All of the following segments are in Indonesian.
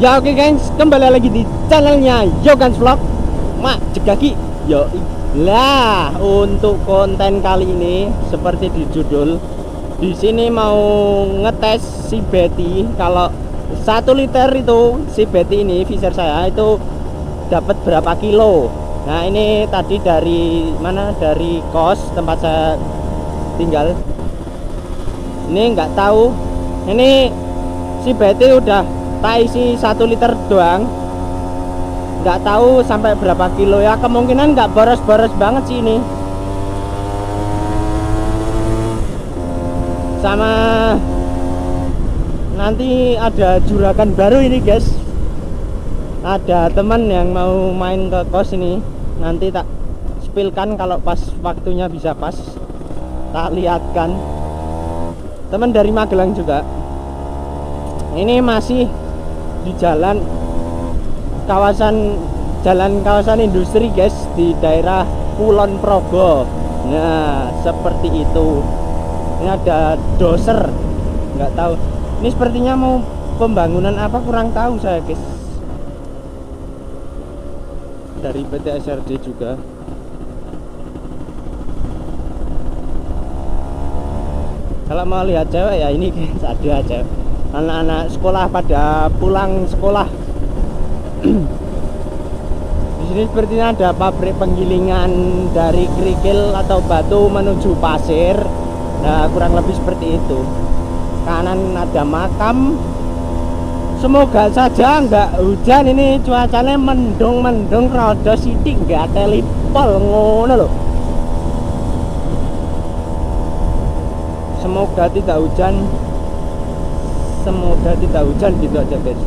Ya oke guys, kembali lagi di channelnya Yogans Vlog. Mak jegaki. Yo lah, untuk konten kali ini seperti di judul, di sini mau ngetes si Betty. Kalau 1 liter itu si Betty ini Fisher saya itu dapat berapa kilo. Nah ini tadi dari mana, dari kos tempat saya tinggal. Ini nggak tahu, ini si Betty udah tak isi 1 liter doang, nggak tahu sampai berapa kilo ya. Kemungkinan nggak boros-boros banget sih ini. Sama nanti ada juragan baru ini guys, ada teman yang mau main ke kos ini. Nanti tak spillkan kalau pas waktunya bisa pas, tak lihatkan. Teman dari Magelang juga. Ini masih di jalan kawasan industri guys, di daerah Kulon Progo. Nah seperti itu. Ini ada doser, nggak tahu ini sepertinya mau pembangunan apa, kurang tahu saya guys. Dari PT SRD juga. Kalau mau lihat cewek ya ini guys, ada cewek, anak-anak sekolah pada pulang sekolah. Di sini sepertinya ada pabrik penggilingan dari kerikil atau batu menuju pasir. Nah kurang lebih seperti itu. Kanan ada makam. Semoga saja nggak hujan, ini cuacanya mendung rada sithik, nggak telipol ngono loh. Semoga tidak hujan, gitu aja guys.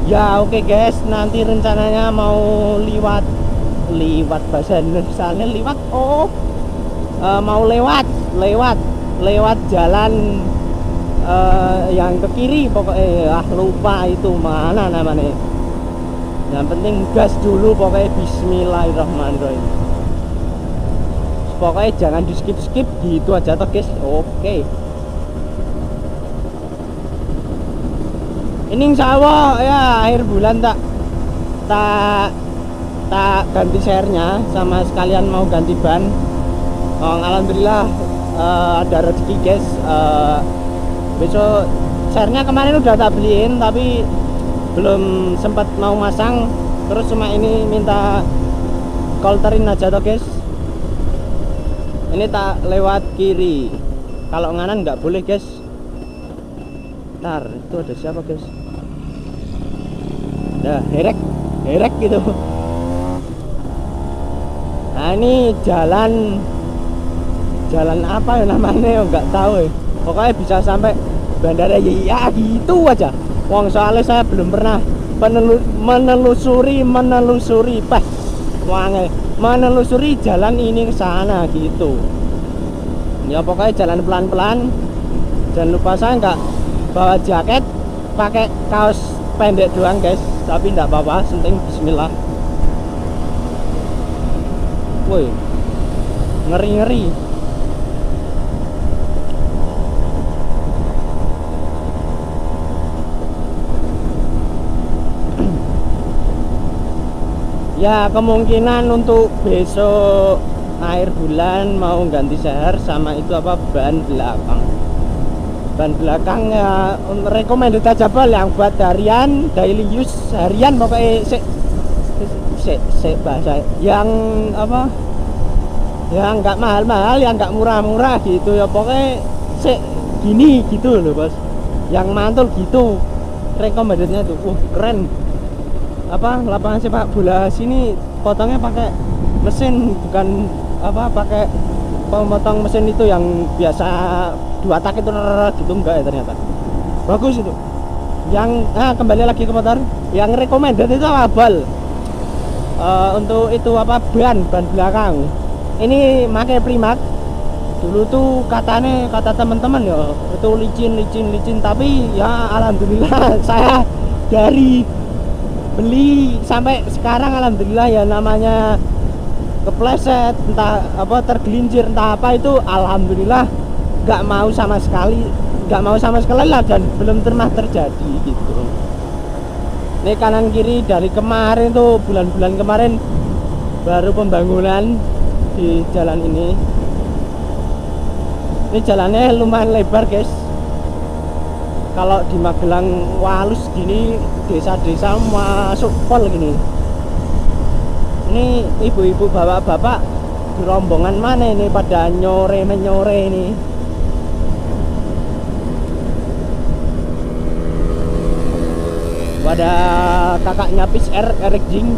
Ya oke guys, nanti rencananya mau liwat bahasa Indonesianya mau lewat jalan yang ke kiri pokoknya. Lupa itu mana namanya. Yang penting gas dulu pokoknya, bismillahirrahmanirrahim. Pokoknya jangan di skip gitu aja toh guys. Oke. Ini insya Allah ya akhir bulan tak ganti sernya, sama sekalian mau ganti ban. Alhamdulillah ada rezeki guys. Besok sernya kemarin udah tak beliin tapi belum sempat mau masang, terus cuma ini minta kolterin aja toh guys. Ini tak lewat kiri, kalau nganan nggak boleh guys. Ntar itu ada siapa guys? Nah herek gitu. Nah ini jalan apa ya namanya, nggak tahu ya. Pokoknya bisa sampai bandara ya gitu aja. Wong soalnya saya belum pernah menelusuri jalan ini ke sana gitu. Ya pokoknya jalan pelan-pelan. Jangan lupa saya nggak bawa jaket, pakai kaos pendek doang guys, tapi nggak apa-apa, penting bismillah. Woi, ngeri. Ya kemungkinan untuk besok akhir bulan mau ganti seher, sama itu apa, ban belakang ya recommended aja bal, yang buat harian, daily use harian pokoknya. Bahasa yang apa, yang nggak mahal-mahal, yang nggak murah-murah gitu ya, pokoknya gini gitu loh bos, yang mantul gitu recommendednya tuh. Keren. Apa, lapangan sepak bola sini potongnya pakai mesin, bukan apa pakai pemotong mesin itu yang biasa 2 tak itu gitu, enggak ya ternyata. Bagus itu. Yang kembali lagi ke motor, yang recommended itu apa untuk itu apa, ban belakang ini pakai Primark. Dulu tuh kata teman-teman ya itu licin, tapi ya alhamdulillah saya dari beli sampai sekarang alhamdulillah ya, namanya kepleset entah apa, tergelincir entah apa, itu alhamdulillah nggak mau sama sekali lah, dan belum pernah terjadi gitu. Ini kanan kiri dari kemarin tuh, bulan-bulan kemarin baru pembangunan di jalan ini. Ini jalannya lumayan lebar guys. Kalau di Magelang Walus gini, desa-desa masuk pol gini. Ini ibu-ibu bapak-bapak di rombongan mana ini pada nyore-menyore ini. Pada kakaknya Pis Erik Jing,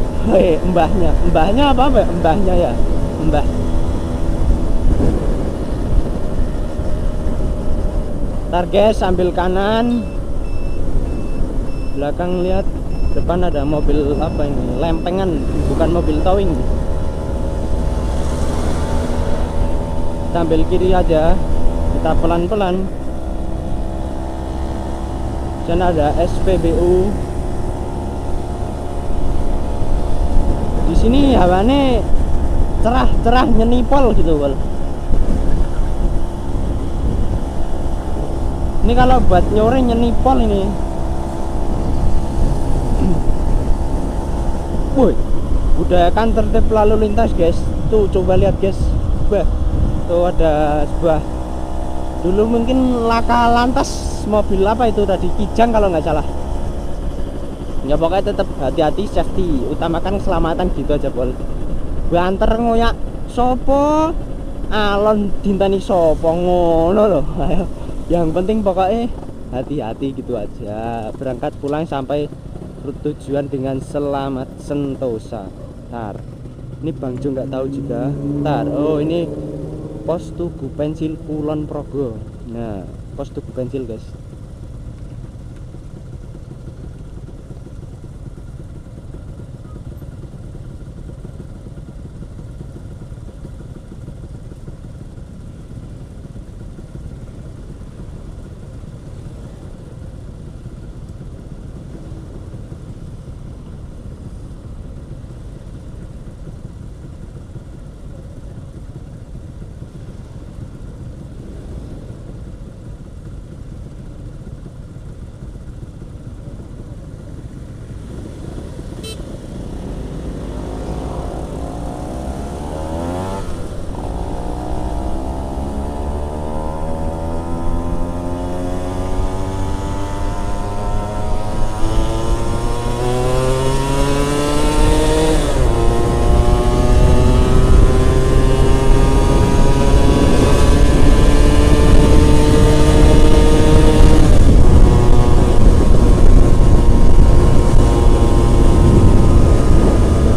mbahnya apa ya? Mbahnya ya, mbah. Ntar guys, sambil kanan, belakang lihat, depan ada mobil apa ini, lempengan, bukan mobil towing. Sambil kiri aja, kita pelan-pelan. Sana ada SPBU. Di sini hawane cerah-cerah nyenipol gitu, Bol. Ini kalau buat nyore nyenipol ini. Woi, budayakan tertib lalu lintas, guys. Tuh coba lihat, guys. Bah, tuh ada sebuah, dulu mungkin laka lantas mobil apa itu tadi, Kijang kalau nggak salah. Ya pokoknya tetap hati-hati, safety, utamakan keselamatan gitu aja, Bol. Banter ngoyak sopo, alon dintani sopo, ngono loh. Yang penting pokoknya hati-hati gitu aja. Berangkat pulang sampai tujuan dengan selamat sentosa. Tar, ini Bang Jo nggak tahu juga. Tar, oh ini pos Tugu Pensil Kulon Progo. Nah, pos Tugu Pensil, guys.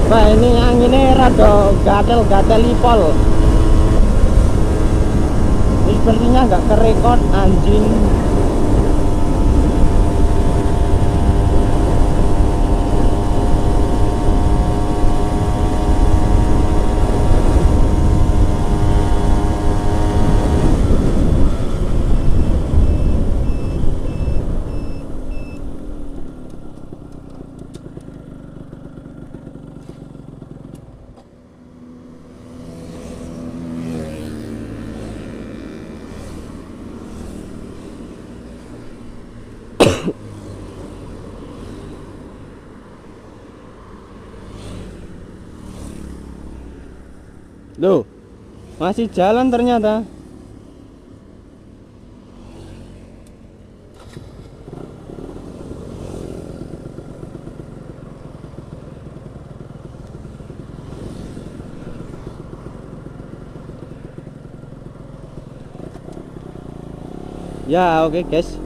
Wah, ini anginnya rada gatel-gatel pol. Ini sepertinya nggak kerekod, anjing. Loh, masih jalan ternyata. Ya oke guys,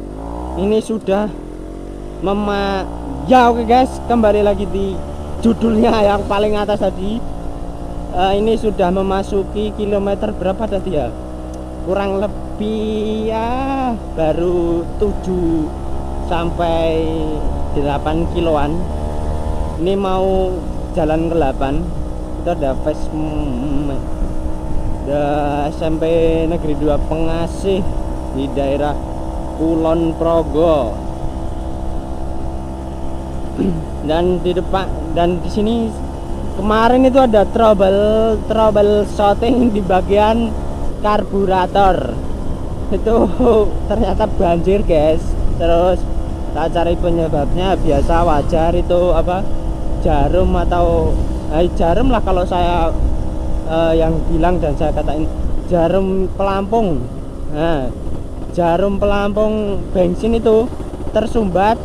ini sudah ya oke guys, kembali lagi di judulnya yang paling atas tadi. Ini sudah memasuki kilometer berapa tadi ya, kurang lebih ya baru 7 sampai 8 kiloan. Ini mau jalan ke 8. Kita udah SMP Negeri 2 Pengasih di daerah Kulon Progo. Dan di depan, dan di sini kemarin itu ada trouble shooting di bagian karburator. Itu ternyata banjir guys. Terus Tak cari penyebabnya, biasa wajar itu apa, jarum atau jarum lah kalau saya yang bilang, dan saya katain jarum pelampung. Nah, jarum pelampung bensin itu tersumbat,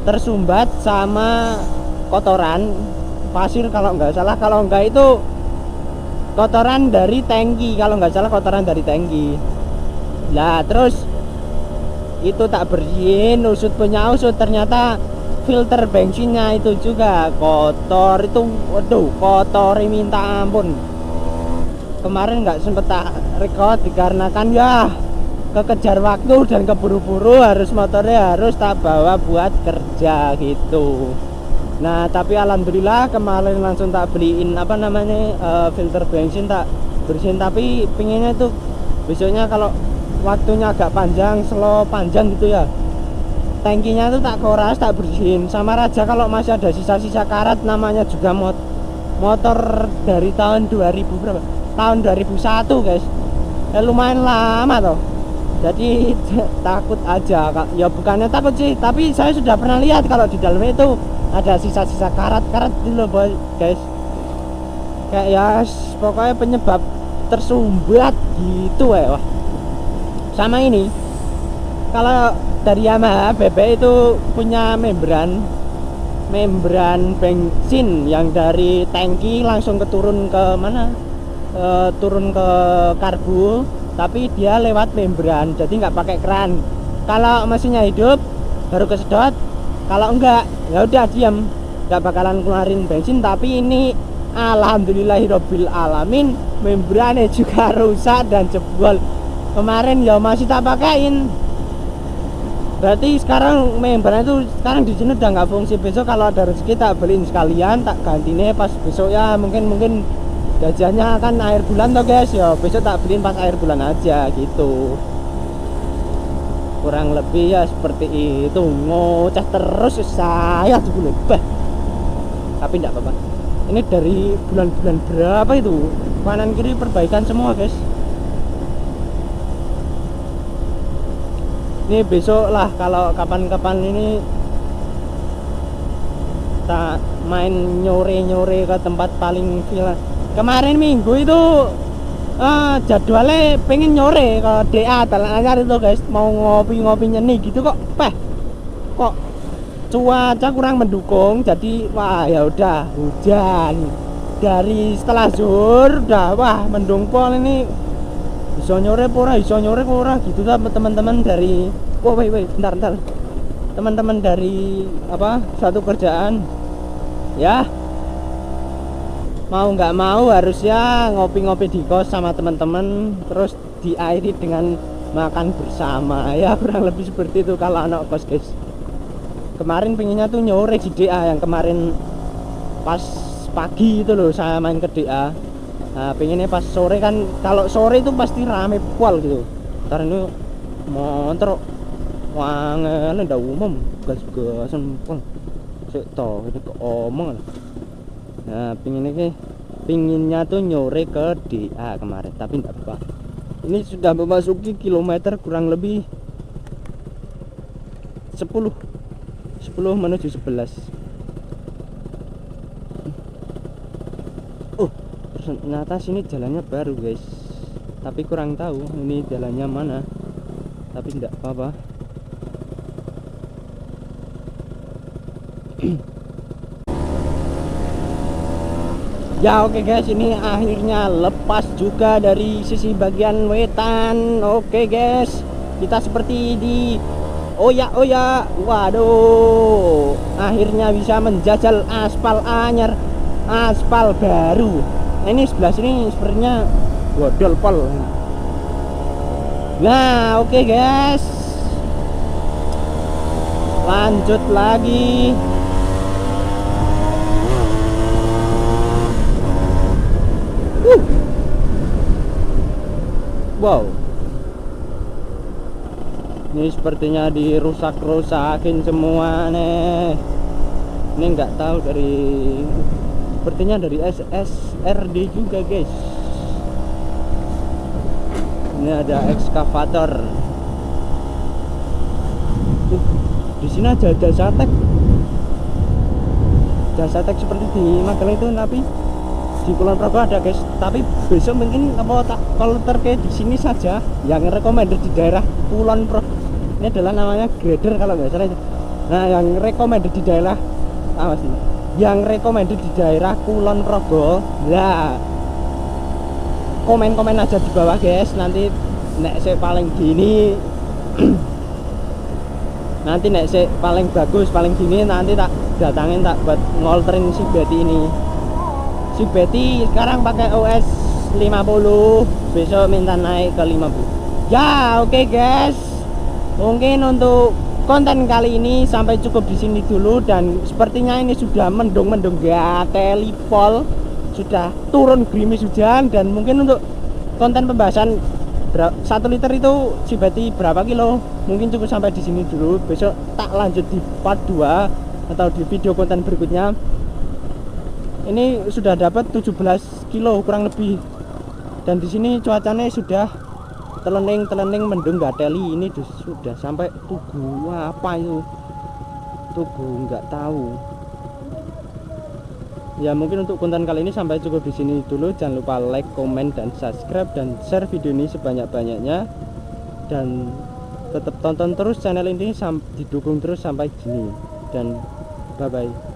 tersumbat sama kotoran pasir kalau nggak salah. Kalau nggak itu kotoran dari tangki, kalau nggak salah kotoran dari tangki. Lah terus itu tak bersihin, usut punya usut, ternyata filter bensinnya itu juga kotor. Itu waduh, kotor minta ampun. Kemarin nggak sempet tak record dikarenakan ya kekejar waktu dan keburu-buru, harus motornya harus tak bawa buat kerja gitu. Nah tapi alhamdulillah kemarin langsung tak beliin apa namanya filter bensin, tak bersihin. Tapi pinginnya tuh besoknya kalau waktunya agak panjang, slow panjang gitu ya, tangkinya tuh tak koras, tak bersihin. Sama Raja kalau masih ada sisa-sisa karat, namanya juga motor dari tahun 2000 berapa? Tahun 2001 guys, lumayan lama toh. Jadi takut aja, ya bukannya takut sih, tapi saya sudah pernah lihat kalau di dalamnya itu ada sisa-sisa karat-karat gitu loh guys. Kayak ya pokoknya penyebab tersumbat gitu ya. Wah. Sama ini, kalau dari Yamaha BB itu punya membran bensin yang dari tangki langsung turun ke mana, turun ke karbu, tapi dia lewat membran, jadi nggak pakai keran. Kalau mesinnya hidup baru kesedot, kalau enggak ya udah diam, nggak bakalan keluarin bensin. Tapi ini alhamdulillahirabbil alamin, membrannya juga rusak dan jebol. Kemarin ya masih tak pakaiin, berarti sekarang membran itu sekarang di sini udah nggak fungsi. Besok kalau ada rezeki tak beliin sekalian, tak ganti nih pas besok ya. Mungkin gajiannya kan akhir bulan toh guys, ya besok tak beliin pas akhir bulan aja gitu. Kurang lebih ya seperti itu. Ngoceh terus saya sebelum bah, tapi enggak apa-apa. Ini dari bulan-bulan berapa itu, kanan kiri perbaikan semua guys. Ini besok lah kalau kapan-kapan ini tak main nyore-nyore ke tempat paling villa. Kemarin minggu itu jadwalnya pengen nyore ke DA Dalan Anyar itu guys, mau ngopi-ngopi nyeni gitu, kok cuaca kurang mendukung. Jadi wah ya udah hujan dari setelah zuhur, udah wah mendung pol. Ini iso nyore pora gitu teman-teman dari bentar teman-teman dari apa satu kerjaan ya, mau nggak mau harus ya ngopi-ngopi di kos sama teman-teman, terus diakhiri dengan makan bersama ya, kurang lebih seperti itu kalau anak kos guys. Kemarin pinginnya tuh nyore di DA, yang kemarin pas pagi itu loh saya main ke DA. Nah pinginnya pas sore kan, kalau sore itu pasti rame pol gitu. Ntar ini motor wangen udah umum gas-gasan pol sik toh ini keomong. Nah pinginnya tuh nyore ke DA kemarin, tapi enggak apa. Ini sudah memasuki kilometer kurang lebih 10 menuju 11. Ternyata sini jalannya baru guys, tapi kurang tahu ini jalannya mana, tapi enggak apa-apa. Ya oke guys, ini akhirnya lepas juga dari sisi bagian wetan. Oke guys, kita seperti di Oya, waduh, akhirnya bisa menjajal aspal anyar, aspal baru. Nah, ini sebelah sini sepertinya godol pol. Nah oke guys, lanjut lagi. Wow, ini sepertinya dirusak-rusakin semua nih. Ini nggak tahu dari, sepertinya dari SSRD juga guys. Ini ada ekskavator. Di sini ada jasa tek seperti di Magelang itu, tapi di Kulon Progo ada guys. Tapi besok mungkin kalau terkait di sini saja yang recommended di daerah Kulon Progo ini adalah namanya grader kalau nggak salah itu. Nah yang recommended di daerah apa sih? Yang recommended di daerah Kulon Progo, lah komen-komen aja di bawah guys. Nanti nek saya paling gini nanti nek saya paling bagus paling gini nanti tak datangin, tak buat ngolterin si Betty ini. Si Betty sekarang pakai OS 50, besok minta naik ke 50 ya. Oke guys, mungkin untuk konten kali ini sampai cukup di sini dulu. Dan sepertinya ini sudah mendung-mendung gateli pol, sudah turun gerimis hujan. Dan mungkin untuk konten pembahasan 1 liter itu si Betty berapa kilo mungkin cukup sampai di sini dulu. Besok tak lanjut di part 2 atau di video konten berikutnya. Ini sudah dapat 17 kilo kurang lebih. Dan di sini cuacanya sudah telening mendung gateli. Ini sudah sampai Tugu apa itu, Tugu nggak tahu ya. Mungkin untuk konten kali ini sampai cukup di sini dulu. Jangan lupa like, comment, dan subscribe, dan share video ini sebanyak-banyaknya. Dan tetap tonton terus channel ini, didukung terus sampai gini. Dan bye bye.